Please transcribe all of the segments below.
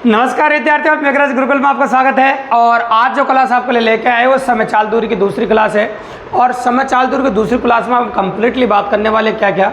नमस्कार विद्यार्थियों, मेघराज गुरुकुल में आपका स्वागत है। और आज जो क्लास आपके लिए लेके आए वो समय चाल दूरी की दूसरी क्लास है। और समय चाल दूरी की दूसरी क्लास में हम कंप्लीटली बात करने वाले क्या क्या,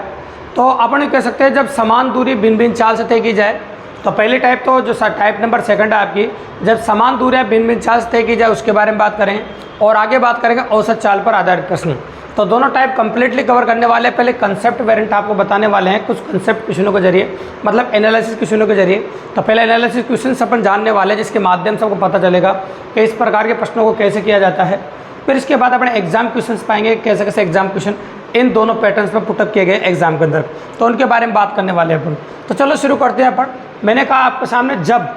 तो अपन ये कह सकते हैं जब समान दूरी भिन्न भिन्न चाल से तय की जाए, तो पहली टाइप तो जो टाइप नंबर सेकंड है आपकी, जब समान दूरियाँ भिन्न भिन्न चाल से तय की जाए उसके बारे में बात करें। और आगे बात करेंगे औसत चाल पर आधारित प्रश्न। तो दोनों टाइप कंप्लीटली कवर करने वाले हैं। पहले कंसेप्ट वेरिएंट आपको बताने वाले हैं कुछ कंसेप्ट क्वेश्चनों के जरिए, मतलब एनालिसिस क्वेश्चनों के जरिए। तो पहले एनालिसिस क्वेश्चन अपन जानने वाले हैं, जिसके माध्यम से आपको पता चलेगा कि इस प्रकार के प्रश्नों को कैसे किया जाता है। फिर इसके बाद अपने एग्जाम क्वेश्चन पाएंगे, कैसे कैसे एग्जाम क्वेश्चन इन दोनों पैटर्न्स में पुटअप किए गए एग्जाम के अंदर, तो उनके बारे में बात करने वाले हैं अपन। तो चलो शुरू करते हैं अपन। मैंने कहा आपके सामने जब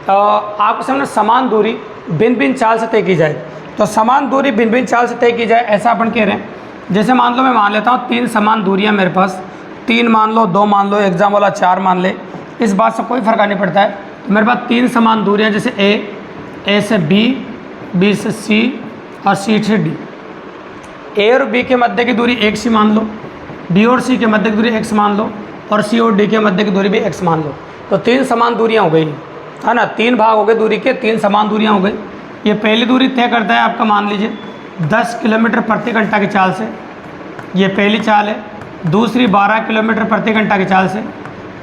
आपके सामने समान दूरी भिन्न भिन्न चाल से तय की जाए, तो समान दूरी भिन्न भिन्न चाल से तय की जाए ऐसा अपन कह रहे हैं। जैसे मान लो मैं मान लेता हूँ 3 समान दूरियाँ मेरे पास, 3 मान लो, 2 मान लो, एग्जाम वाला 4 मान ले, इस बात से कोई फर्क नहीं पड़ता है। तो मेरे पास 3 समान दूरियाँ, जैसे ए से बी, बी से सी और सी से डी। ए और बी के मध्य की दूरी x मान लो, डी और सी के मध्य की दूरी x मान लो, और सी और डी के मध्य की दूरी भी x मान लो। तो 3 समान दूरियाँ हो गई, है ना। 3 भाग हो गए दूरी के, 3 समान दूरियाँ हो गई। ये पहली दूरी तय करता है आपका, मान लीजिए 10 किलोमीटर प्रति घंटा की चाल से, ये पहली चाल है। दूसरी 12 किलोमीटर प्रति घंटा की चाल से,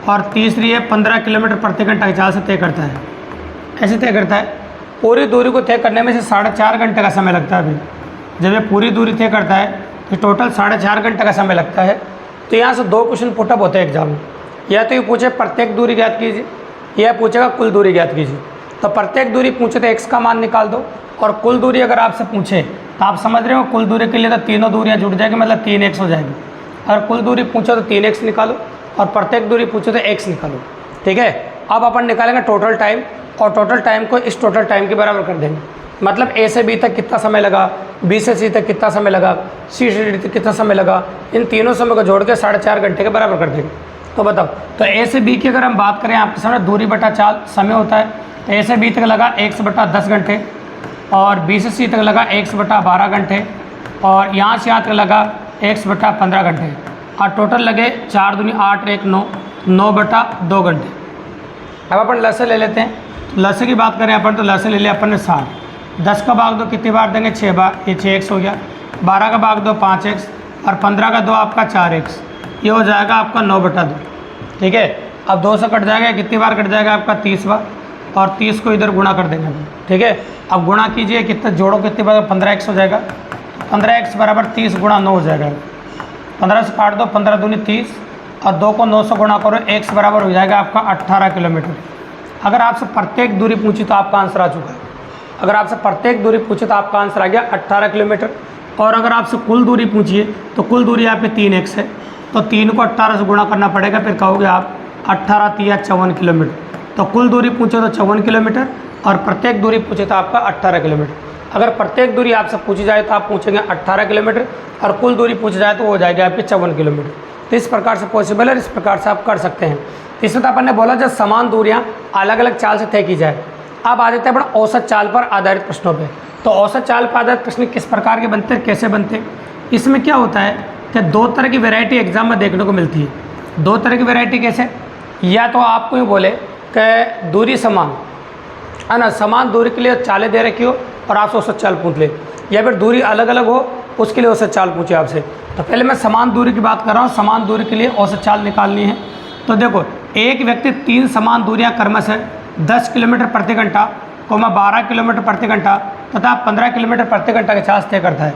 और तीसरी है 15 किलोमीटर प्रति घंटा की चाल से तय करता है। ऐसे तय करता है। पूरी दूरी को तय करने में से 4.5 घंटे का समय लगता है। अभी जब ये पूरी दूरी तय करता है तो टोटल 4.5 घंटे का समय लगता है। तो यहाँ से 2 क्वेश्चन पुटअप होते हैं एग्जाम में। या तो ये पूछे प्रत्येक दूरी ज्ञात कीजिए, या पूछेगा कुल दूरी ज्ञात कीजिए। तो प्रत्येक दूरी पूछे तो x का मान निकाल दो, और कुल दूरी अगर आपसे पूछे तो आप समझ रहे हो कुल दूरी के लिए तो तीनों दूरियां जुड़ जाएगी, मतलब 3x हो जाएगी। अगर कुल दूरी पूछो तो 3x निकालो, और प्रत्येक दूरी पूछो तो x निकालो। ठीक है। अब अपन निकालेंगे टोटल टाइम, और टोटल टाइम को इस टोटल टाइम के बराबर कर देंगे। मतलब a से b तक कितना समय लगा, b से c तक कितना समय लगा, c से d तक कितना समय लगा, इन तीनों समय को जोड़ के 4.5 घंटे के बराबर कर देंगे। तो बताओ, तो a से b की अगर हम बात करें, आपके सामने दूरी बटा चाल समय होता है। तो a से b तक लगा x बटा 10 घंटे, और b से c तक लगा x बटा 12 घंटे, और यहाँ से यहाँ तक लगा x बटा 15 घंटे, और टोटल लगे 4 दूनी 8 1 9, 9 बटा 2 घंटे। अब अपन लसे ले लेते हैं। तो लसे की बात करें अपन, तो लसे ले लिया अपन ने 60। 10 का भाग दो कितनी बार देंगे, 6 बार, ये 6x हो गया। 12 का भाग दो 5x, और 15 का 2 आपका 4x, ये हो जाएगा आपका 9 बटा 2। ठीक है। अब 2 से कट जाएगा, कितनी बार कट जाएगा आपका 30 बार, और 30 को इधर गुणा कर देंगे। ठीक है। अब गुणा कीजिए, कितना जोड़ो, कितनी बार 15x हो जाएगा। 15x बराबर 30 गुणा 9 हो जाएगा। 15 से काट दो, 15 दूनी 30, और 2 को 9 से गुणा करो, x बराबर हो जाएगा आपका 18 किलोमीटर। अगर आपसे प्रत्येक दूरी पूछी तो आपका आंसर आ चुका है। अगर आपसे प्रत्येक दूरी पूछे तो आपका आंसर आ गया 18 किलोमीटर। और अगर आपसे कुल दूरी पूछिए तो कुल दूरी यहाँ पे 3x है, तो 3 को 18 से गुणा करना पड़ेगा, फिर कहोगे आप 18 3 54 किलोमीटर। तो कुल दूरी पूछे तो 54 किलोमीटर, और प्रत्येक दूरी पूछे तो आपका 18 किलोमीटर। अगर प्रत्येक दूरी आपसे पूछी जाए तो आप पूछेंगे 18 किलोमीटर, और कुल दूरी पूछी जाए तो वो हो जाएगा आपकी 54 किलोमीटर। तो इस प्रकार से पॉसिबल है, इस प्रकार से आप कर सकते हैं। तो इसमें तो अपन ने बोला जब समान दूरियाँ अलग अलग चाल से तय की जाए। अब आ जाते हैं अपना औसत चाल पर आधारित प्रश्नों पे। तो औसत चाल पर आधारित प्रश्न किस प्रकार के बनते हैं, कैसे बनते हैं। इसमें क्या होता है कि 2 तरह की वैरायटी एग्जाम में देखने को मिलती है। 2 तरह की वैरायटी कैसे, या तो आपको ये बोले कि दूरी समान है ना, समान दूरी के लिए चालें दे रखी हो और आपसे औसत चाल पूछ ले, या फिर दूरी अलग अलग हो उसके लिए औसत चाल पूछे आपसे। तो पहले मैं समान दूरी की बात कर रहा हूँ। समान दूरी के लिए औसत चाल निकालनी है। तो देखो, एक व्यक्ति 3 समान दूरियाँ क्रमशः 10 किलोमीटर प्रति घंटा, 12 किलोमीटर प्रति घंटा तथा 15 किलोमीटर प्रति घंटा के चाल तय करता है।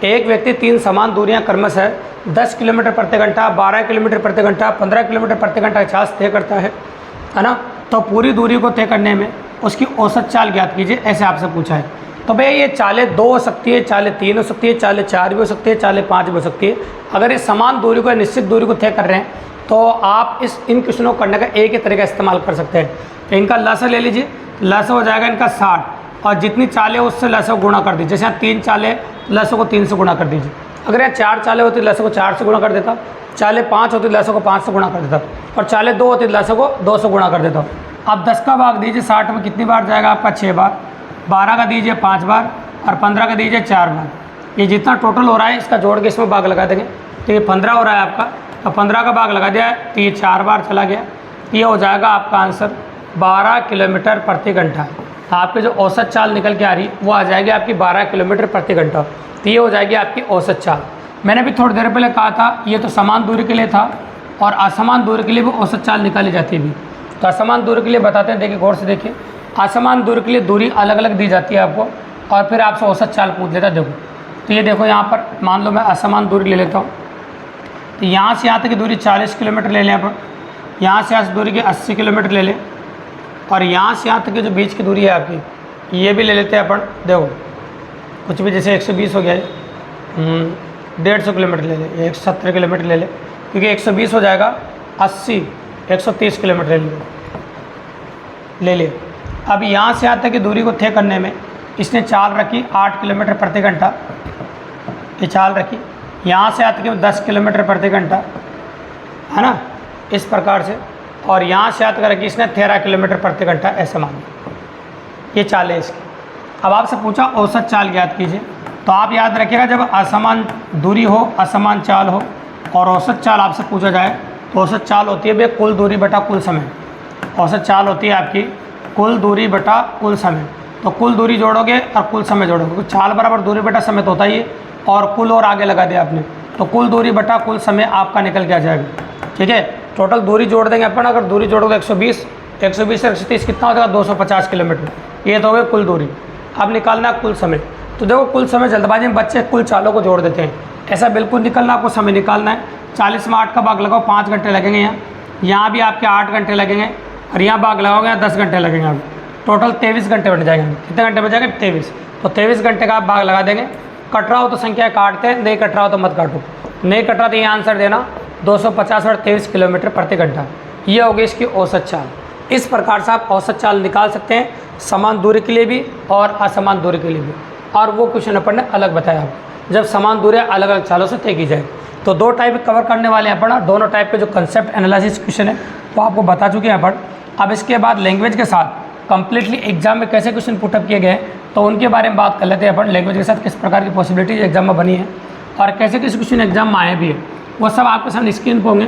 एक व्यक्ति 3 समान दूरियां क्रमशः 10 किलोमीटर प्रति घंटा, 12 किलोमीटर प्रति घंटा, 15 किलोमीटर प्रति घंटा के चाल तय करता है ना। तो पूरी दूरी को तय करने में उसकी औसत चाल ज्ञात कीजिए, ऐसे आपसे पूछा है। तो भैया ये चालें 2 हो सकती है, चालें 3 हो सकती है, चालें 4 भी हो सकती है, चालें 5 भी हो सकती है। अगर ये समान दूरी को, निश्चित दूरी को तय कर रहे हैं, तो आप इन क्वेश्चनों को करने का एक ही तरीका इस्तेमाल कर सकते हैं। तो इनका लसा ले लीजिए, लसा हो जाएगा इनका 60, और जितनी चालें उससे लसा को गुणा कर दीजिए। जैसे यहाँ 3 चालें, लसा को 3 से गुणा कर दीजिए। अगर यहाँ 4 चालें होती लसा को 4 से गुणा कर देता, चालें 5 होती लसा को 5 से गुणा कर देता, और चालें 2 होती लसा को 2 से गुणा कर देता। अब 10 का भाग दीजिए 60 में, कितनी बार जाएगा आपका 6 बार। 12 का दीजिए 5 बार, और 15 का दीजिए 4 बार। ये जितना टोटल हो रहा है इसका जोड़ के इसमें भाग लगा देंगे। तो ये 15 हो रहा है आपका, तो 15 का भाग लगा दिया है, तो ये 4 बार चला गया। ये हो जाएगा आपका आंसर 12 किलोमीटर प्रति घंटा। आपके जो औसत चाल निकल के आ रही वो आ जाएगी आपकी 12 किलोमीटर प्रति घंटा। तो ये हो जाएगी आपकी औसत चाल। मैंने भी थोड़ी देर पहले कहा था ये तो समान दूरी के लिए था और असमान दूरी के लिए भी औसत चाल निकाली जाती है भी। तो असमान दूरी के लिए बताते हैं, देखिए गौर से देखिए। असमान दूरी के लिए दूरी अलग अलग दी जाती है आपको और फिर आपसे औसत चाल पूछ लेता है। देखो तो ये देखो यहाँ पर मान लो मैं असमान दूरी ले लेता हूँ। तो यहाँ से यहाँ तक की दूरी 40 किलोमीटर ले लें अपन, यहाँ से यहाँ से दूरी की 80 किलोमीटर ले लें और यहाँ से यहाँ तक की जो बीच की दूरी है आपकी ये भी ले लेते हैं अपन। देखो कुछ भी जैसे 120 हो गया है, 150 किलोमीटर ले लें, 170 किलोमीटर ले लें, क्योंकि 120 हो जाएगा 80, 130 किलोमीटर ले ले। अब यहाँ से यहाँ तक की दूरी को तय करने में इसने चाल रखी 8 किलोमीटर प्रति घंटा, ये चाल रखी। यहाँ से यहाँ तक 10 किलोमीटर प्रति घंटा, है ना, इस प्रकार से। और यहाँ से यहाँ तक रखी इसने 13 किलोमीटर प्रति घंटा, ऐसे मान ये चाल है इसकी। अब आपसे पूछा औसत चाल ज्ञात कीजिए, तो आप याद रखिएगा जब असमान दूरी हो, असमान चाल हो और औसत चाल आपसे पूछा जाए तो औसत चाल होती है भाई कुल दूरी बटा कुल समय। औसत चाल होती है आपकी कुल दूरी बटा कुल समय। तो कुल दूरी जोड़ोगे और कुल समय जोड़ोगे, तो चाल बराबर दूरी बटा समय तो होता ही है और कुल और आगे लगा दिया आपने, तो कुल दूरी बटा कुल समय आपका निकल के आ जाएगा। ठीक है, टोटल दूरी जोड़ देंगे अपन। अगर दूरी जोड़ोगे 120 से 130 कितना हो जाएगा 250 किलोमीटर, ये तो हो गई कुल दूरी। अब निकालना कुल समय। तो देखो कुल समय जल्दबाजी में बच्चे कुल चालों को जोड़ देते हैं, ऐसा बिल्कुल निकलना, आपको समय निकालना है। 40 में 8 का भाग लगाओ, 5 घंटे लगेंगे। यहाँ भी आपके 8 घंटे लगेंगे और यहाँ भाग लगाओगे 10 घंटे लगेंगे। आप टोटल 23 घंटे बन जाएंगे। कितने घंटे बच जाएंगे 23। तो 23 घंटे का आप भाग लगा देंगे। कट रहा हो तो संख्या काटते हैं, नहीं कट रहा हो तो मत काटो। नहीं कट रहा तो ये आंसर देना 250 और 23 किलोमीटर प्रति घंटा। ये होगी इसकी औसत चाल। इस प्रकार से आप औसत चाल निकाल सकते हैं, समान दूरी के लिए भी और असमान दूरी के लिए भी। और वो क्वेश्चन अपन ने अलग बताया आपको, जब समान दूरी अलग अलग चालों से तय की जाए। तो दो टाइप कवर करने वाले हैं अपन, दोनों टाइप के जो कंसेप्ट एनालिसिस क्वेश्चन है वो आपको बता चुके हैं अपन। अब इसके बाद लैंग्वेज के साथ कंप्लीटली एग्जाम में कैसे क्वेश्चन पुटअप किए गए तो उनके बारे में बात कर लेते हैं अपन। लैंग्वेज के साथ किस प्रकार की पॉसिबिलिटीज एग्जाम में बनी है और कैसे किस क्वेश्चन एग्जाम में आए भी है, वो सब आपके सामने स्क्रीन पर होंगे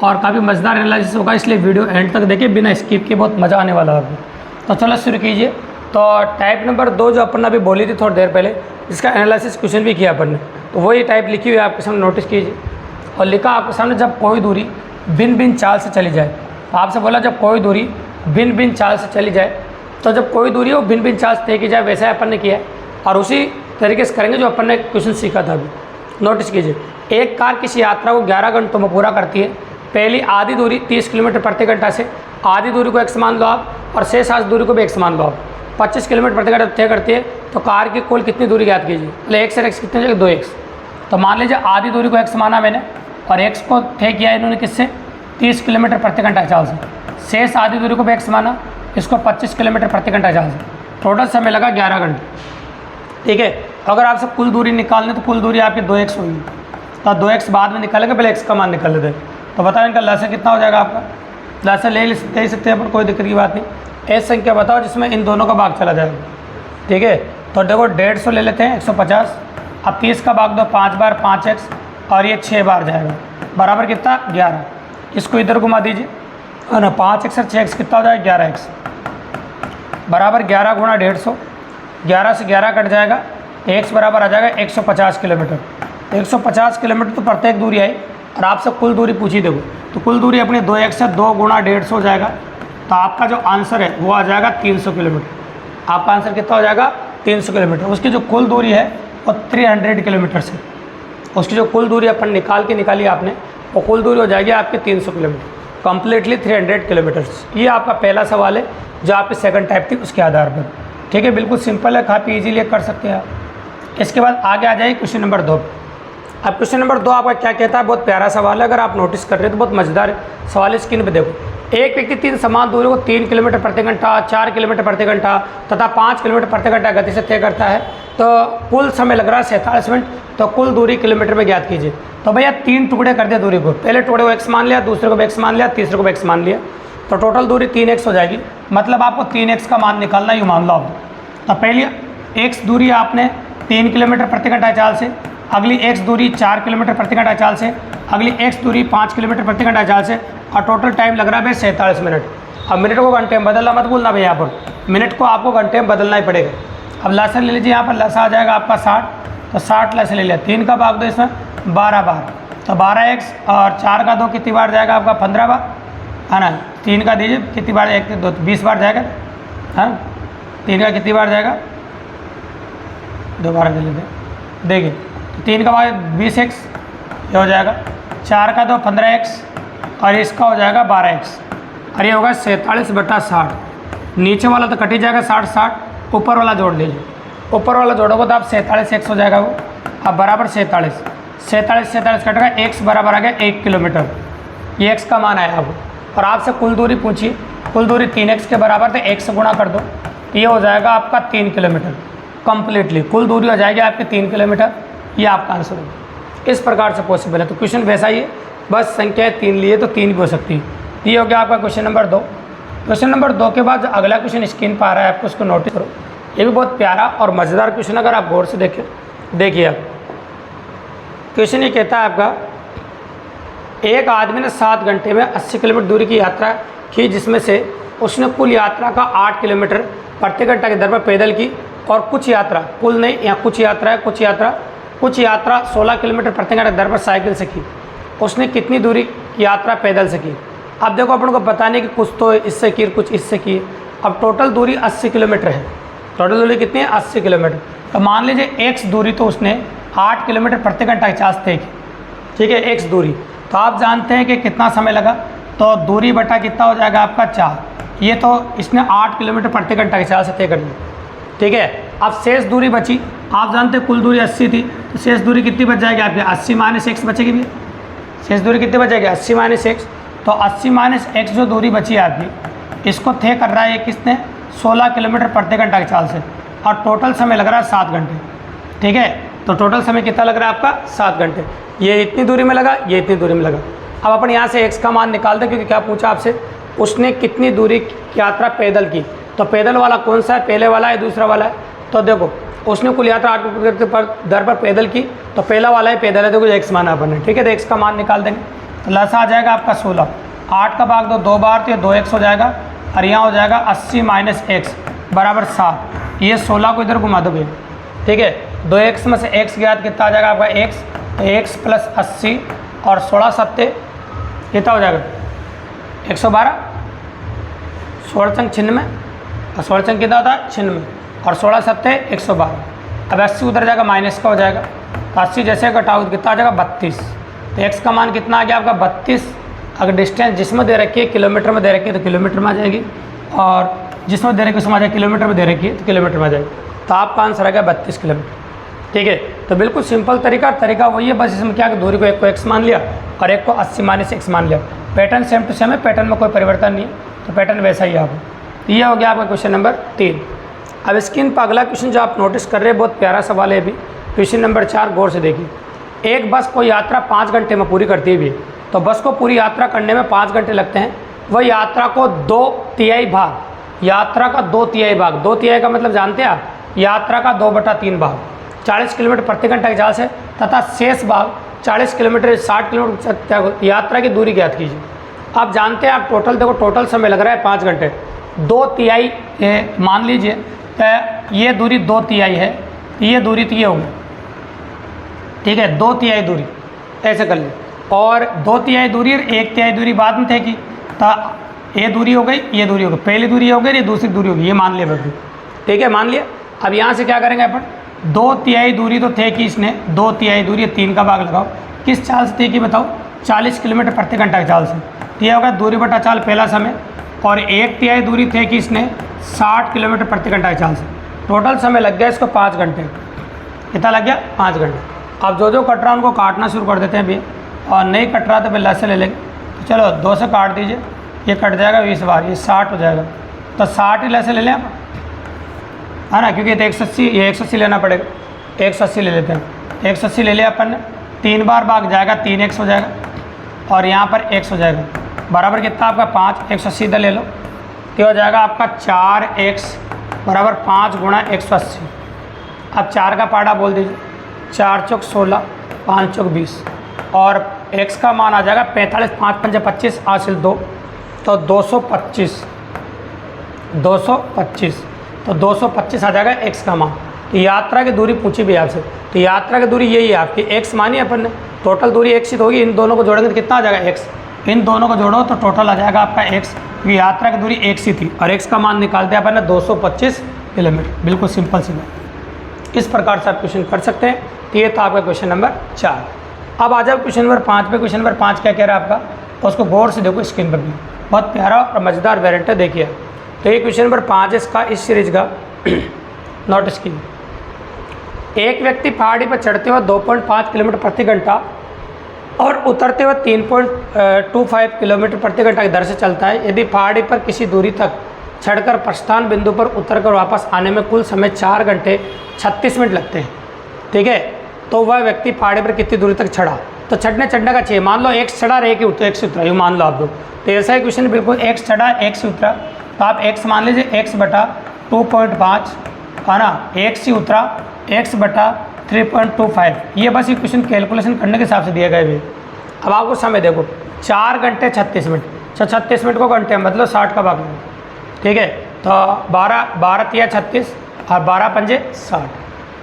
और काफ़ी मज़ेदार एनालिसिस होगा। इसलिए वीडियो एंड तक देखिए बिना स्किप के, बहुत मज़ा आने वाला है आपको। तो चलो शुरू कीजिए। तो टाइप नंबर 2 जो अपन ने अभी बोली थी थोड़ी देर पहले, इसका एनालिसिस क्वेश्चन भी किया अपन ने, तो वही टाइप लिखी हुई है आपके सामने, नोटिस कीजिए। और लिखा आपके सामने जब कोई दूरी भिन्न भिन्न चाल से चली जाए। आपसे बोला जब कोई दूरी भिन्न भिन्न चाल से चली जाए, तो जब कोई दूरी हो भिन्न भिन्न चाल से तय की जाए, वैसा अपन ने किया है और उसी तरीके से करेंगे जो अपन ने क्वेश्चन सीखा था अभी। नोटिस कीजिए, एक कार किसी यात्रा को 11 घंटों में पूरा करती है। पहली आधी दूरी 30 किलोमीटर प्रति घंटा से आधी दूरी को x मान लो आप और शेष आधी दूरी को भी x मान लो आप। 25 किलोमीटर प्रति घंटा तय करती है, तो कार की कुल कितनी दूरी ज्ञात कीजिए। मतलब x और x कितने जगह 2x। तो मान लीजिए आधी दूरी को x माना मैंने और x को तय किया इन्होंने किससे 30 किलोमीटर प्रति घंटा चाल से। शेष आधी दूरी को भी x माना, इसको 25 किलोमीटर प्रति घंटा चाल से। टोटल समय लगा 11 घंटे। ठीक है, अगर आपसे कुल दूरी निकालनी तो कुल दूरी आपकी 2x होगी। तो 2x बाद में निकालेंगे, पहले x का मान निकाल लेते हैं। तो बताओ इनका लसा कितना हो जाएगा आपका। लसा ले ही सकते हैं पर कोई दिक्कत की बात नहीं। ऐसी संख्या बताओ जिसमें इन दोनों का भाग चला जाएगा। ठीक है, तो देखो 150 ले लेते हैं, 150। अब 30 का भाग दो 5 बार 5x और ये 6 बार जाएगा, बराबर कितना 11। इसको इधर घुमा दीजिए, है ना, 5x और 6x कितना हो जाएगा 11x, बराबर 11 गुणा 150। 11 से 11 कट जाएगा, x बराबर आ जाएगा 150 किलोमीटर। 150 किलोमीटर तो प्रत्येक दूरी आई और आपसे कुल दूरी पूछी। देखो तो कुल दूरी अपनी 2x से 2 गुणा 150 हो जाएगा। तो आपका जो आंसर है वो आ जाएगा 300 किलोमीटर। आपका आंसर कितना हो जाएगा 300 किलोमीटर। उसकी जो कुल दूरी है वो 300 किलोमीटर से, उसकी जो कुल दूरी अपन निकाली आपने, वो कुल दूरी हो जाएगी आपके 300 किलोमीटर, कम्प्लीटली 300 किलोमीटर्स। ये आपका पहला सवाल है जो आपकी सेकंड टाइप थी उसके आधार पर। ठीक है, बिल्कुल सिंपल है, काफ़ी इजीली कर सकते हैं आप। इसके बाद आगे आ जाए क्वेश्चन नंबर 2। अब क्वेश्चन नंबर 2 आपका क्या कहता है, बहुत प्यारा सवाल है। अगर आप नोटिस कर रहे हैं तो बहुत मजेदार सवाल है। स्क्रीन पे देखो, एक व्यक्ति 3 समान दूरी को 3 किलोमीटर प्रति घंटा, 4 किलोमीटर प्रति घंटा तथा 5 किलोमीटर प्रति घंटा गति से तय करता है। तो कुल समय लग रहा है 47 मिनट। तो कुल दूरी किलोमीटर में ज्ञात कीजिए। तो भैया 3 टुकड़े कर दिया दूरी को, पहले टुकड़े को x मान लिया, दूसरे को भी x मान लिया, तीसरे को भी x मान लिया। तो टोटल दूरी 3x हो जाएगी। मतलब आपको 3x का मान निकालना, यूँ मान लो आप। तो पहली x दूरी आपने 3 किलोमीटर प्रति घंटा चाल से, अगली x दूरी 4 किलोमीटर प्रति घंटा चाल से, अगली x दूरी 5 किलोमीटर प्रति घंटा चाल से और टोटल टाइम लग रहा है 47 मिनट। अब मिनट को घंटे में बदलना मत भूलना भैया, यहाँ पर मिनट को आपको घंटे में बदलना ही पड़ेगा। अब लसा ले लीजिए, यहाँ पर लसा आ जाएगा आपका 60, तो 60 लसा ले लिया, 3 का भाग दो इसमें 12 बार, तो 12x, और 4 का 2 कितनी बार जाएगा आपका 15 बार, है ना। 3 का दीजिए कितनी बार, 1 2 20 बार जाएगा, है। 3 का कितनी बार जाएगा, दोबारा दे लेते हैं, देखिए 3 का भाग 20x ये हो जाएगा, 4 का 2 15x, और इसका हो जाएगा 12x, और ये होगा 47/60। नीचे वाला तो कट ही जाएगा 60 60, ऊपर वाला जोड़ लीजिए, ऊपर वाला जोड़ोगे तो आप 47x हो जाएगा वो। अब बराबर 47 कटेगा, x बराबर आ गया 1 किलोमीटर, ये x का मान आया अब। और आपसे कुल दूरी पूछिए, कुल दूरी 3x के बराबर, तो 1 से गुणा कर दो, ये हो जाएगा आपका 3 किलोमीटर कंप्लीटली, कुल दूरी हो जाएगी आपकी 3 किलोमीटर। ये आपका आंसर होगा। इस प्रकार से पॉसिबल है। तो क्वेश्चन वैसा ही है, बस संख्या 3 लिए तो 3 भी हो सकती है। ये हो गया आपका क्वेश्चन नंबर 2। क्वेश्चन नंबर 2 के बाद अगला क्वेश्चन स्क्रीन पर आ रहा है, आपको उसको नोटिस करो। ये भी बहुत प्यारा और मज़ेदार क्वेश्चन, अगर आप गौर से देखिए आप क्वेश्चन ये कहता है आपका, एक आदमी ने 7 घंटे में 80 किलोमीटर दूरी की यात्रा की, जिसमें से उसने कुल यात्रा का 8 किलोमीटर प्रति घंटा की दर पर पैदल की, और कुछ यात्रा, कुल नहीं यहाँ कुछ यात्रा है, कुछ यात्रा 16 किलोमीटर प्रति घंटा की दर पर साइकिल से की। उसने कितनी दूरी की यात्रा पैदल से की। अब देखो अपन को पता नहीं कि कुछ तो इससे की कुछ इससे की। अब टोटल दूरी 80 किलोमीटर है, टोटल दूरी कितनी है 80 किलोमीटर। तो मान लीजिए x दूरी तो उसने 8 किलोमीटर प्रति घंटा की चाल से तय की, ठीक है, x दूरी। तो आप जानते हैं कि कितना समय लगा, तो दूरी बटा कितना हो जाएगा आपका 4। ये तो इसने 8 किलोमीटर प्रति घंटा की चाल से तय कर ली, ठीक है। अब शेष दूरी बची, आप जानते हैं कुल दूरी 80 थी, तो शेष दूरी कितनी बच जाएगी आपकी 80 - x बचेगी भी। शेष दूरी कितनी बचेगी 80 - x। तो 80 - x जो दूरी बची है आपकी, इसको तय कर रहा है किसने 16 किलोमीटर प्रति घंटा की चाल से, और टोटल समय लग रहा है 7 घंटे, ठीक है। तो टोटल समय कितना लग रहा है आपका 7 घंटे। ये इतनी दूरी में लगा, ये इतनी दूरी में लगा। अब अपन यहाँ से x का मान निकाल दें, क्योंकि क्या पूछा आपसे, उसने कितनी दूरी की यात्रा पैदल की। तो पैदल वाला कौन सा है, पहले वाला है दूसरा वाला है। तो देखो उसने कुल यात्रा 8 किलोमीटर पर दर पर पैदल की, तो पहला वाला है पैदल है, देखो x माना अपन ने, ठीक है। तो x का मान निकाल देंगे, तो लसा आ जाएगा आपका 16, 8 का भाग दो 2 बार, तो ये 2x हो जाएगा, और यहाँ हो जाएगा 80 - x बराबर 7। ये 16 को इधर घुमा दोगे, ठीक है। 2x में से x गया कितना आ जाएगा आपका x, तो x + 80 और 16 7 कितना हो जाएगा 112, 16 चंग 96, और 16 चंग कितना होता है 96, और 16 7 112। अब 80 उधर जाएगा माइनस का हो जाएगा, तो 80 जैसे घटाओ तो कितना आ जाएगा 32। तो x का मान कितना आ गया आपका 32। अगर डिस्टेंस जिसमें दे रखी है किलोमीटर में दे रखी है तो किलोमीटर में आ जाएगी, और जिसमें दे रखी है उसमें आ जाएगी किलोमीटर में दे रखी है तो किलोमीटर में आ जाएगी। तो आपका आंसर आ गया 32 किलोमीटर, ठीक है। तो बिल्कुल सिंपल तरीका वही है, बस इसमें क्या दूरी को एक को x मान लिया और एक को 80 - x मान लिया। पैटर्न सेम टू सेम है, पैटर्न में कोई परिवर्तन नहीं है, तो पैटर्न वैसा ही है आपको। ये हो गया आपका क्वेश्चन नंबर 3। अब स्क्रीन पर अगला क्वेश्चन जो आप नोटिस कर रहे हैं, बहुत प्यारा सवाल है। अभी क्वेश्चन नंबर 4 गौर से देखिए। एक बस को यात्रा 5 घंटे में पूरी करती है भी, तो बस को पूरी यात्रा करने में 5 घंटे लगते हैं। वह यात्रा को 2/3 भाग, यात्रा का 2/3 भाग, 2/3 का मतलब जानते हैं आप, यात्रा का 2/3 भाग 40 किलोमीटर प्रति घंटा की चाल से, तथा शेष भाग 40 किलोमीटर 60 किलोमीटर यात्रा की दूरी ज्ञात कीजिए। आप जानते हैं, आप टोटल देखो, टोटल समय लग रहा है 5 घंटे, 2/3 मान लीजिए, तो ये दूरी 2/3 है, ये दूरी तो ये होगी, ठीक है, 2/3 दूरी ऐसे कर ली, और 2/3 दूरी और 1/3 दूरी बाद में तय की, तो ये दूरी हो गई, ये दूरी हो गई, पहली दूरी हो गई, ये दूसरी दूरी होगी, ये मान लिया बिल्कुल, ठीक है, मान लिया। अब यहाँ से क्या करेंगे अपन, 2/3 दूरी तो तय की इसने, 2/3 दूरी, 3 का भाग लगाओ, किस चाल से तय की बताओ, 40 किलोमीटर प्रति घंटा की चाल से। तो यह होगा दूरी बटा चाल पहला समय, और 1/3 दूरी तय की इसने 60 किलोमीटर प्रति घंटा की चाल से। टोटल समय लग गया इसको 5 घंटे। कितना लग गया 5 घंटे। अब जो कट रहा है उनको काटना शुरू कर देते हैं अभी, और नहीं कट रहा तो फिर लस से ले लेंगे। तो चलो 2 से काट दीजिए, ये कट जाएगा 20 बार, ये 60 हो जाएगा, तो 60 ही लस से ले लें आप, है ना, क्योंकि तो 180, ये 180 लेना पड़ेगा, 180 ले लेते हैं, 180 ले लिया अपन ने, 3 बार भाग जाएगा, 3x हो जाएगा, और यहाँ पर x हो जाएगा, बराबर कितना आपका 5, 180 इधर ले लो, तो हो जाएगा आपका 4x बराबर 5 गुणा 180। अब 4 का पाड़ा बोल दीजिए, 4 चौक 16, 5 चौक 20, और x का मान आ जाएगा 45, 5 पंजे 25 हासिल 2, तो 225 225, तो 225 आ जाएगा x का मान। तो यात्रा की दूरी पूछी भी आपसे, तो यात्रा की दूरी यही है आपकी, x मानी अपन ने, टोटल दूरी x ही तो होगी, इन दोनों को जोड़ेंगे तो कितना आ जाएगा x, इन दोनों को जोड़ो तो टोटल आ जाएगा आपका x, क्योंकि यात्रा की दूरी x ही थी और x का मान निकालते हैं अपन ने 225 किलोमीटर। बिल्कुल सिंपल सी बात, इस प्रकार से आप क्वेश्चन कर सकते हैं। तो ये था आपका क्वेश्चन नंबर 4। अब आ जाओ क्वेश्चन नंबर 5 पे। क्वेश्चन नंबर 5 क्या कह रहा है आपका, तो उसको गौर से देखो स्क्रीन पर भी, बहुत प्यारा और मज़ेदार वेरिएंट है, देखिए। तो ये क्वेश्चन नंबर 5 है इसका, इस सीरीज का नोटिस की। एक व्यक्ति पहाड़ी पर चढ़ते हुए 2.5 किलोमीटर प्रति घंटा और उतरते हुए 3.25 किलोमीटर प्रति घंटा की दर से चलता है। यदि पहाड़ी पर किसी दूरी तक चढ़कर प्रस्थान बिंदु पर उतरकर वापस आने में कुल समय 4 घंटे 36 मिनट लगते हैं, ठीक है, तो वह व्यक्ति पहाड़ी पर कितनी दूरी तक चढ़ा। तो चढ़ने का चाहिए, मान लो x चढ़ा और एक से उतरा, यूँ मान लो आप लोग। तो ऐसा ही क्वेश्चन बिल्कुल, x चढ़ा एक से उतरा, तो आप x मान लीजिए x बटा 2.5 है ना, एक से उतरा x बटा 3.25। ये बस ये क्वेश्चन कैलकुलेशन करने के हिसाब से दिया गया है। अब आपको समय देखो, 4 घंटे 36 मिनट, 36 मिनट को घंटे मतलब 60 का भाग, ठीक है। तो 12 तिया 36 और 12 पंजे 60,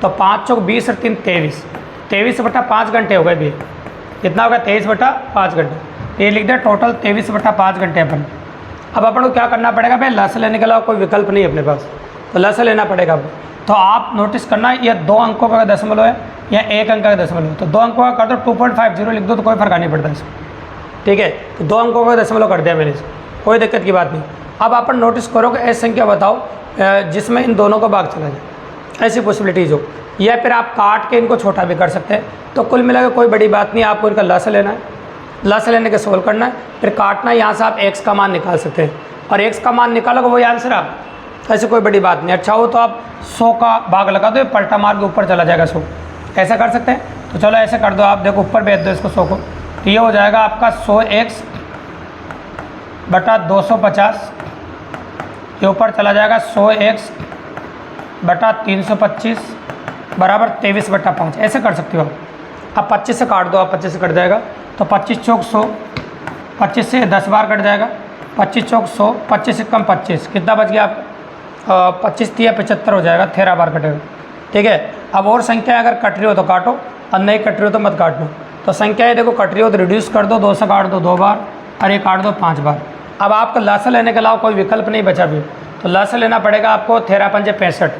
तो 5 चौक 20 और 3 23, 23 बटा 5 घंटे हो गए भी। कितना होगा, 23 बटा 5 घंटे। ये लिख दिया टोटल 23 बटा 5 घंटे अपन। अब अपन को क्या करना पड़ेगा भाई, लस लेने के अलावा कोई विकल्प नहीं है अपने पास, तो लस लेना पड़ेगा। तो आप नोटिस करना, यह 2 अंकों का दशमलव है या 1 अंक का दशमलव है, तो 2 अंकों का कर दो, 2.50 लिख दो तो कोई फर्क नहीं पड़ता इसको, ठीक है। तो 2 अंकों का दशमलव कर दिया मैंने इसको, कोई दिक्कत की बात नहीं। अब अपन नोटिस करोगे ऐसी संख्या बताओ जिसमें इन दोनों का भाग चला जाए, ऐसी पॉसिबिलिटीज़ हो, या फिर आप काट के इनको छोटा भी कर सकते हैं। तो कुल मिलाकर कोई बड़ी बात नहीं, आपको इनका लस लेना है, लस लेने के सोल्व करना है, फिर काटना है, यहाँ से आप x का मान निकाल सकते हैं और x का मान निकालोगे वही आंसर आप, ऐसे कोई बड़ी बात नहीं। अच्छा हो तो आप 100 का भाग लगा दो, पलटा मार के ऊपर चला जाएगा 100, ऐसा कर सकते हैं। तो चलो ऐसे कर दो आप, देखो ऊपर भेज दो इसको 100 को, तो ये हो जाएगा आपका 100x बटा 250, ये ऊपर चला जाएगा 100x बटा 325 बराबर 23 बटा 5, ऐसे कर सकते हो आप। अब 25 से काट दो आप, 25 से कट जाएगा, तो 25 चौक 100, 25 से 10 बार कट जाएगा, 25 चौक 100, 25 से कम 25, कितना बच गया आपका, 25 तिया 75 हो जाएगा, 13 बार कटेगा, ठीक है। अब और संख्या अगर कट रही हो तो काटो और नहीं कट रही हो तो मत काटो। तो संख्या है देखो, कट रही हो तो रिड्यूस कर दो, 2 से काट दो 2 बार और ये काट दो 5 बार। अब आपका लस लेने के अलावा कोई विकल्प नहीं बचा भी, तो लस लेना पड़ेगा आपको 13 पंजे 65,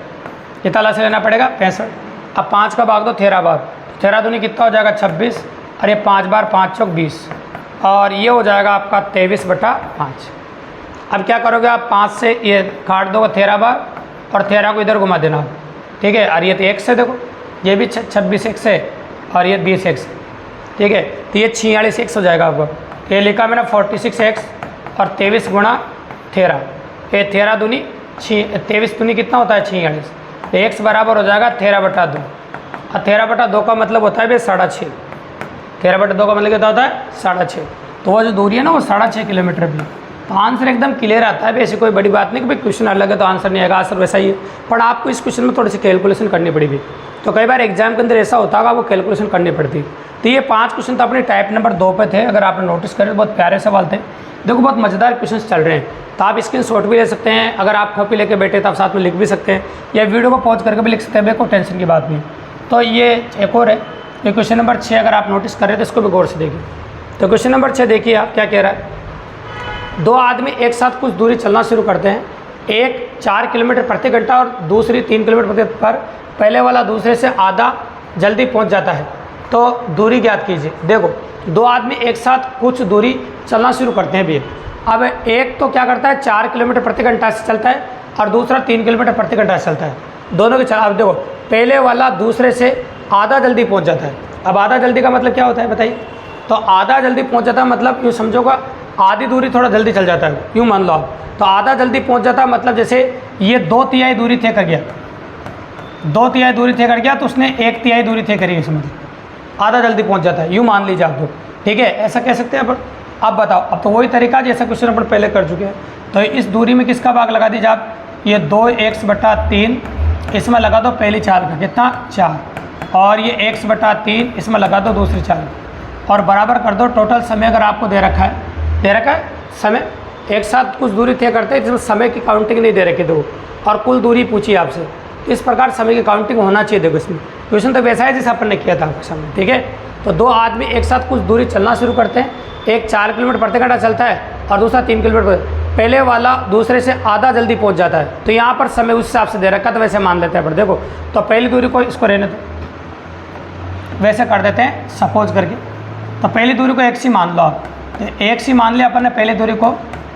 कितना लस लेना पड़ेगा 65। अब 5 का भाग दो 13 बार, 13 दूनी कितना हो जाएगा 26 और ये 5 बार 5 चौक 20 और ये हो जाएगा आपका 23 बटा 5। अब क्या करोगे आप, 5 से ये काट दोगे 13 बार और 13 को इधर घुमा देना, ठीक है। और ये तो x है, देखो ये भी 26x है और ये 20x, ठीक है। तो ये 46x हो जाएगा आपका, ये लिखा मैंने 46x और 23 गुणा 13, ये 13 दूनी 23 दूनी कितना होता है 46, तो x बराबर हो जाएगा 13 बटा 2 और 13 बटा 2 का मतलब होता है भाई 6.5, 13 बटा 2 का मतलब कितना होता है 6.5। तो वो जो दूरी है ना वो 6.5 किलोमीटर भी। तो आंसर एकदम क्लियर आता है, ऐसी कोई बड़ी बात नहीं कि भाई क्वेश्चन अलग है तो आंसर नहीं आएगा, आंसर वैसा ही है, पर आपको इस क्वेश्चन में थोड़ी सी कैलकुलेशन करनी पड़ेगी। तो कई बार एग्जाम के अंदर ऐसा होता होगा, वो कैलकुलेशन करनी पड़ती। तो ये 5 क्वेश्चन तो अपने टाइप नंबर 2 पे थे, अगर आपने नोटिस करें तो बहुत प्यारे सवाल थे, देखो बहुत मज़ेदार क्वेश्चन चल रहे हैं। तो आप स्क्रीनशॉट भी ले सकते हैं, अगर आप कॉपी लेके बैठे तो आप साथ में लिख भी सकते हैं या वीडियो को पॉज करके भी लिख सकते हैं, कोई टेंशन की बात नहीं। तो ये एक और है, ये क्वेश्चन नंबर 6 अगर आप नोटिस करें तो इसको भी गौर से देखिए। तो क्वेश्चन नंबर 6 देखिए आप क्या कह रहा है, 2 आदमी एक साथ कुछ दूरी चलना शुरू करते हैं, एक 4 किलोमीटर प्रति घंटा और दूसरी 3 किलोमीटर प्रति पर, पहले वाला दूसरे से आधा जल्दी पहुंच जाता है, तो दूरी ज्ञात कीजिए। देखो 2 आदमी एक साथ कुछ दूरी चलना शुरू करते हैं भी, अब एक तो क्या करता है 4 किलोमीटर प्रति घंटा से चलता है और दूसरा 3 किलोमीटर प्रति घंटा से चलता है, दोनों की अब देखो पहले वाला दूसरे से आधा जल्दी पहुंच जाता है। अब आधा जल्दी का मतलब क्या होता है बताइए, तो आधा जल्दी पहुंच जाता है मतलब यूँ समझोगा आधी दूरी थोड़ा जल्दी चल जाता है, यूँ मान लो आप। तो आधा जल्दी पहुंच जाता है मतलब जैसे ये 2/3 दूरी तय कर गया, 2/3 दूरी तय कर गया तो उसने 1/3 दूरी तय करी, इसमें आधा जल्दी पहुंच जाता है, यूँ मान लीजिए आप लोग, ठीक है, ऐसा कह सकते हैं अपन। अब बताओ, अब तो वही तरीका जैसा क्वेश्चन अपन पहले कर चुके हैं। तो इस दूरी में किसका भाग लगा दीजिए आप, ये 2x/3 इसमें लगा दो पहली चाल का, कितना 4, और ये x/3 इसमें लगा दो दूसरी चाल और बराबर कर दो। टोटल समय अगर आपको दे रखा है समय, एक साथ कुछ दूरी तय करते हैं जिसमें समय की काउंटिंग नहीं दे रखी दो, और कुल दूरी पूछी आपसे, इस प्रकार समय की काउंटिंग होना चाहिए। देखो इसमें क्वेश्चन तो वैसा है जैसे अपन ने किया था आपके सामने, ठीक है। तो दो आदमी एक साथ कुछ दूरी चलना शुरू करते हैं, एक 4 किलोमीटर प्रति घंटा चलता है और दूसरा 3 किलोमीटर। पहले वाला दूसरे से आधा जल्दी पहुंच जाता है, तो यहाँ पर समय उस हिसाब से दे रखा, तो वैसे मान लेते हैं। पर देखो तो पहली दूरी को इसको रहने दो, वैसे कर देते हैं सपोज करके। तो पहली दूरी को x ही मान लो आप, तो x ही मान लिया अपन ने पहली दूरी को।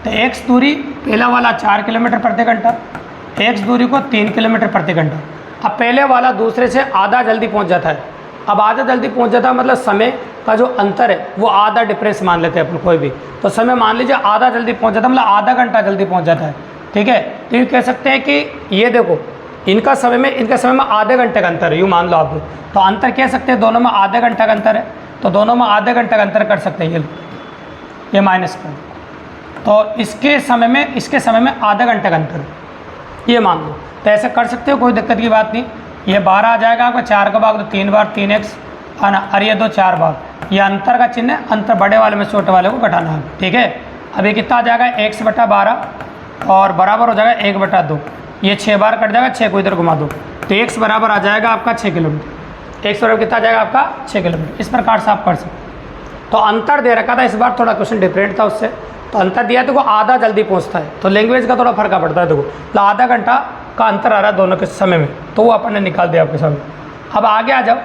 तो x दूरी पहला वाला 4 किलोमीटर प्रति घंटा, x दूरी को 3 किलोमीटर प्रति घंटा। अब पहले वाला दूसरे से आधा जल्दी पहुंच जाता है। अब आधा जल्दी पहुंच जाता है मतलब समय का जो अंतर है वो आधा डिफरेंस मान लेते हैं अपन कोई भी। तो समय मान लीजिए आधा जल्दी पहुंच जाता है, मतलब आधा घंटा जल्दी पहुंच जाता है, ठीक है। तो ये कह सकते हैं कि ये देखो इनका समय में आधे घंटे का अंतर है, यूँ मान लो आप। तो अंतर कह सकते हैं दोनों में आधे घंटे का अंतर है, तो दोनों में आधे घंटे का अंतर कर सकते हैं। ये माइनस कर, तो इसके समय में आधे घंटे का अंतर, ये मान लो। तो ऐसे कर सकते हो, कोई दिक्कत की बात नहीं। ये 12 आ जाएगा आपका, 4 का भाग तो 3 बार 3x है ना, और ये 2 4 बार। ये अंतर का चिन्ह है, अंतर बड़े वाले में छोटे वाले को घटाना है, ठीक है। अब ये कितना आ जाएगा x/12 और बराबर हो जाएगा 1/2। ये 6 बार कट जाएगा, 6 को इधर घुमा दो, तो x बराबर आ जाएगा आपका 6 किलोमीटर। x बराबर कितना आ जाएगा आपका 6 किलोमीटर। इस प्रकार से आप कर सकते। तो अंतर दे रखा था, इस बार थोड़ा क्वेश्चन डिफरेंट था उससे। तो अंतर दिया तो आधा जल्दी पहुंचता है, तो लैंग्वेज का थोड़ा फर्क पड़ता है। देखो तो आधा घंटा का अंतर आ रहा है दोनों के समय में, तो वो अपन ने निकाल दिया आपके सामने। अब आगे आ जाओ।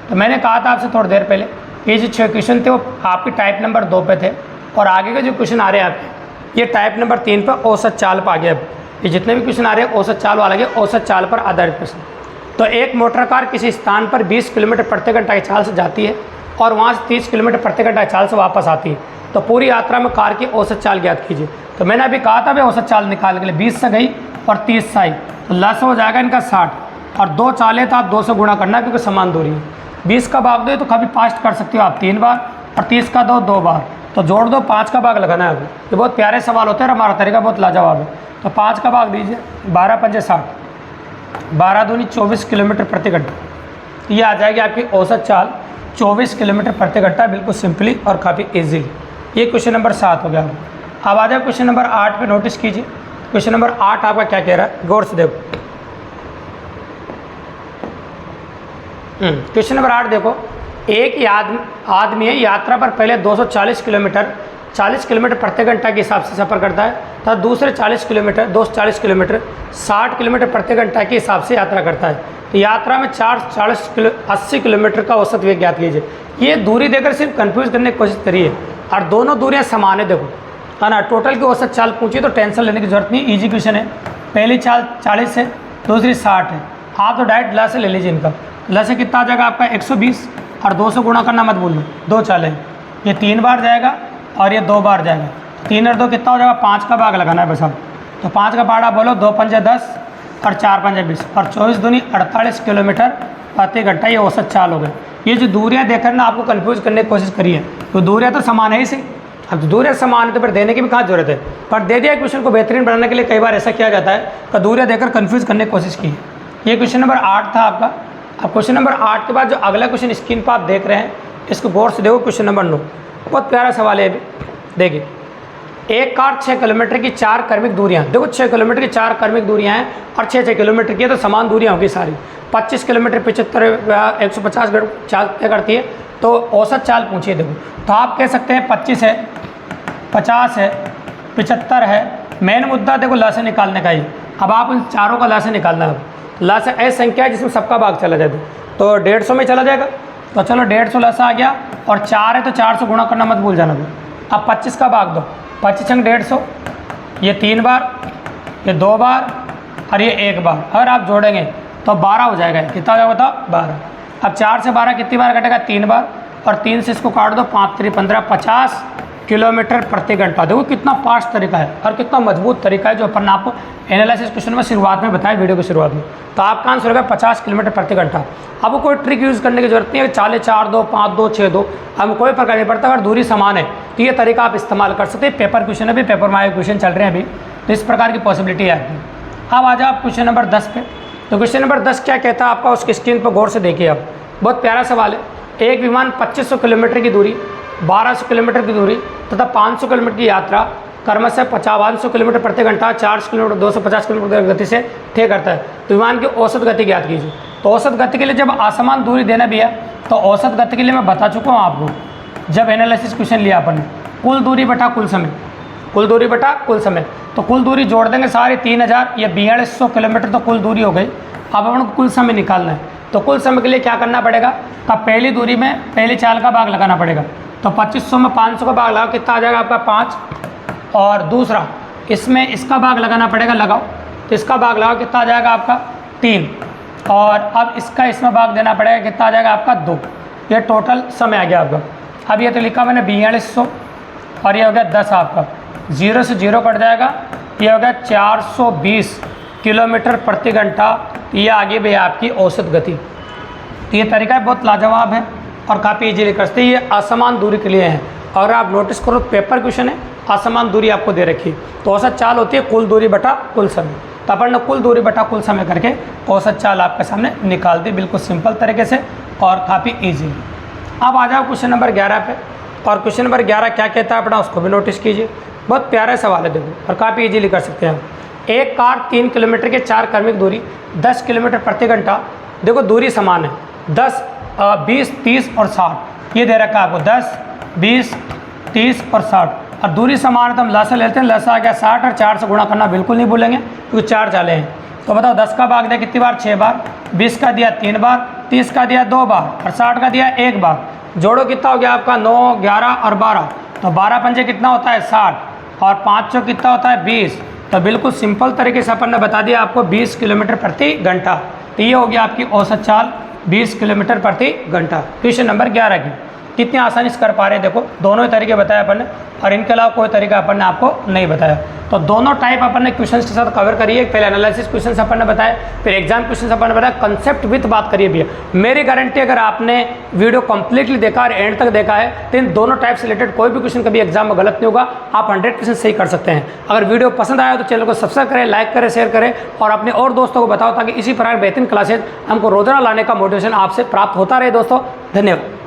तो मैंने कहा था आपसे थोड़ी देर पहले, ये जो 6 क्वेश्चन थे वो आपके टाइप नंबर 2 पे थे, और आगे के जो क्वेश्चन आ रहे हैं आपके ये टाइप नंबर 3 पर औसत चाल पर आ गया। ये जितने भी क्वेश्चन आ रहे हैं औसत चाल वाला गया, औसत चाल पर आधारित प्रश्न। तो एक मोटर कार किसी स्थान पर 20 किलोमीटर प्रति घंटा की चाल से जाती है और वहाँ से 30 किलोमीटर प्रति घंटा की चाल से वापस आती है, तो पूरी यात्रा में कार की औसत चाल ज्ञात कीजिए। तो मैंने अभी कहा था भाई औसत चाल निकालने के लिए 20 से गई और 30 से आई, तो लस हो जाएगा इनका 60, और 2 चालें तो आप 2 से गुणा करना क्योंकि समान दूरी है। 20 का भाग दो तो कभी पास्ट कर सकते हो आप 3 बार, और 30 का दो 2 बार, तो जोड़ दो 5 का भाग लगाना है अभी। ये बहुत प्यारे सवाल होते हैं, हमारा तरीका बहुत लाजवाब है। तो 5 का भाग दीजिए, 12 पंजे 60, 12 दूनी 24 किलोमीटर प्रति घंटा। ये आ जाएगी आपकी औसत चाल 24 किलोमीटर प्रति घंटा, बिल्कुल सिंपली और काफ़ी ईजीली। ये क्वेश्चन नंबर 7 हो गया। अब आ जाए क्वेश्चन नंबर 8 पे, नोटिस कीजिए। क्वेश्चन नंबर 8 आपका क्या कह रहा है, गौर से देखो। क्वेश्चन नंबर 8 देखो। एक आदमी है यात्रा पर पहले 240 किलोमीटर प्रति घंटा के हिसाब से सफ़र करता है, तथा दूसरे 240 किलोमीटर 60 किलोमीटर प्रति घंटा के हिसाब से यात्रा करता है। तो यात्रा में 80 किलोमीटर का औसत वेग ज्ञात कीजिए। ये दूरी देकर सिर्फ कंफ्यूज करने की कोशिश करिए, और दोनों दूरियां समान है, देखो है ना। टोटल की औसत चाल पूछी तो टेंशन लेने की जरूरत नहीं, इजी क्वेश्चन है। पहली चाल 40 है, दूसरी 60 है। आप तो डायरेक्ट ला से ले लीजिए इनका। ला से कितना आ जाएगा आपका 120, और 2 से गुणा करना मत भूलो, 2 चालें, ये 3 बार जाएगा और ये 2 बार जाएगा। 3 और 2 कितना हो जाएगा, 5 का भाग लगाना है बस अब। तो 5 का भाड़ा बोलो, 2 पंजे 10 और 4 पंजे 20, और 24 दूनी 48 किलोमीटर प्रति घंटा। ये औसत चाल हो गई। ये जो दूरियां देकर ना आपको कंफ्यूज करने की कोशिश करिए, तो दूरियां तो समान है इसे। अब दूरियां समान है तो फिर देने की भी कहाँ जरूरत है, पर दे दिया क्वेश्चन को बेहतरीन बनाने के लिए। कई बार ऐसा किया जाता है कि दूरियां देकर कंफ्यूज करने की कोशिश की है। ये क्वेश्चन नंबर 8 था आपका। अब क्वेश्चन नंबर 8 के बाद जो अगला क्वेश्चन स्क्रीन पर आप देख रहे हैं, इसको गौर से देखो। क्वेश्चन नंबर 9 बहुत प्यारा सवाल है। देखिए, एक कार 6 किलोमीटर की 4 क्रमिक दूरियां, देखो 6 किलोमीटर की 4 क्रमिक दूरियां हैं, और 6 किलोमीटर की है, तो समान दूरियां होगी सारी। 25 किलोमीटर 75 150 चाल तय करती है। तो औसत चाल पूछिए। देखो तो आप कह सकते हैं 25 है, 50 है, 75 है। मेन मुद्दा देखो ला से निकालने का ही। अब आप उन चारों का ला से निकालना है। ला से ऐसी संख्या है जिसमें सबका भाग चला जाए, तो 150 में चला जाएगा। तो चलो 150 ला से आ गया, और 4 है तो 4 से गुणा करना मत भूल जाना। अब 25 का भाग दो, 25 अंक 150, ये 3 बार, ये 2 बार, और ये 1 बार। अगर आप जोड़ेंगे तो 12 हो जाएगा। कितना हो जाएगा बताओ, 12। अब 4 से 12 कितनी बार कटेगा, 3 बार, और 3 से इसको काट दो, 5 3 15, 50 किलोमीटर प्रति घंटा। देखो कितना फास्ट तरीका है और कितना मजबूत तरीका है, जो अपन आपको एनालिसिस क्वेश्चन में शुरुआत में बताया, वीडियो की शुरुआत में। तो आपका आंसर होगा 50 किलोमीटर प्रति घंटा। अब कोई ट्रिक यूज़ करने की जरूरत नहीं है, 4 2 5 2 6 2, हमें कोई फर्क नहीं पड़ता। अगर दूरी समान है तो ये तरीका आप इस्तेमाल कर सकते हैं। पेपर क्वेश्चन है, अभी पेपर में क्वेश्चन चल रहे हैं अभी, तो इस प्रकार की पॉसिबिलिटी है आपकी। अब आ जाओ आप क्वेश्चन नंबर 10 पे। तो क्वेश्चन नंबर 10 क्या कहता है आपका, उसकी स्क्रीन पर गौर से देखिए आप। बहुत प्यारा सवाल है। एक विमान 2500 किलोमीटर की दूरी, 1200 किलोमीटर की दूरी तथा 500 किलोमीटर की यात्रा क्रमशः 5500 किलोमीटर प्रति घंटा, 400 किलोमीटर, 250 किलोमीटर गति से तय करता है। तो विमान की औसत गति ज्ञात कीजिए। तो औसत गति के लिए जब असमान दूरी देना भी है तो औसत गति के लिए मैं बता चुका हूँ आपको, जब एनालिसिस क्वेश्चन लिया अपन ने, कुल दूरी बटा कुल समय, कुल दूरी बटा कुल समय। तो कुल दूरी जोड़ देंगे सारी 3000 या 4200 किलोमीटर तो कुल दूरी हो गई। अब अपन को कुल समय निकालना है। तो कुल समय के लिए क्या करना पड़ेगा, तो पहली दूरी में पहली चाल का भाग लगाना पड़ेगा। तो 2500 में 500 का भाग लगाओ, कितना आ जाएगा आपका 5। और दूसरा इसमें इसका भाग लगाना पड़ेगा, लगाओ, तो इसका भाग लगाओ, कितना आ जाएगा आपका 3। और अब इसका इसमें भाग देना पड़ेगा, कितना आ जाएगा आपका 2। ये टोटल समय आ गया आपका। अब ये तो लिखा मैंने 4200 और ये हो गया 10 आपका, 0 से 0 कट जाएगा, ये हो गया 420 किलोमीटर प्रति घंटा। ये आगे भी आपकी औसत गति। तो ये तरीका बहुत लाजवाब है और काफ़ी इजीली कर सकते हैं। ये असमान दूरी के लिए है। और आप नोटिस करो पेपर क्वेश्चन है, असमान दूरी आपको दे रखी है। तो औसत चाल होती है कुल दूरी बटा कुल समय। तो अपन ने कुल दूरी बटा कुल समय करके औसत चाल आपके सामने निकाल दी, बिल्कुल सिंपल तरीके से और काफ़ी ईजीली। अब आ जाओ क्वेश्चन नंबर 11 पे। और क्वेश्चन नंबर 11 क्या कहता है अपना, उसको भी नोटिस कीजिए। बहुत प्यारा सवाल है देखो, और काफ़ी इजीली कर सकते हैं। एक कार 3 किलोमीटर के 4 क्रमिक दूरी 10 किलोमीटर प्रति घंटा, देखो दूरी समान है, 10, 20, 30 और 60 ये दे रखा है आपको, 10, 20, 30 और 60। और दूरी समान है तो हम लसा लेते हैं, लसा आ गया 60 और 4 से गुणा करना बिल्कुल नहीं भूलेंगे क्योंकि 4 चालें हैं। तो बताओ 10 का भाग दिया कितनी बार, 6 बार, 20 का दिया 3 बार, 30 का दिया 2 बार और 60 का दिया 1 बार। जोड़ो कितना हो गया आपका 9, 11 और 12। तो 12 पंजे कितना होता है 60 और 5 चौ कितना होता है 20। तो बिल्कुल सिंपल तरीके से अपन ने बता दिया आपको 20 किलोमीटर प्रति घंटा। तो ये हो गया आपकी औसत चाल 20 किलोमीटर प्रति घंटा। क्वेश्चन नंबर 11 की कितनी आसानी से कर पा रहे हैं देखो, दोनों ही तरीके बताए अपन ने और इनके अलावा कोई तरीका अपन ने आपको नहीं बताया। तो दोनों टाइप अपन ने क्वेश्चंस के साथ कवर करिए। पहले एनालिसिस क्वेश्चंस अपन ने बताए, फिर एग्जाम क्वेश्चंस अपन ने बताया, कंसेप्ट विथ बात करिए भैया। मेरी गारंटी अगर आपने वीडियो कंप्लीटली देखा और एंड तक देखा है तो इन दोनों टाइप से रिलेटेड कोई भी क्वेश्चन कभी एग्जाम में गलत नहीं होगा, आप 100% सही कर सकते हैं। अगर वीडियो पसंद आया तो चैनल को सब्सक्राइब करें, लाइक करें, शेयर करें और अपने और दोस्तों को बताओ ताकि इसी प्रकार बेहतरीन क्लासेज हमको रोजाना लाने का मोटिवेशन आपसे प्राप्त होता रहे। दोस्तों धन्यवाद।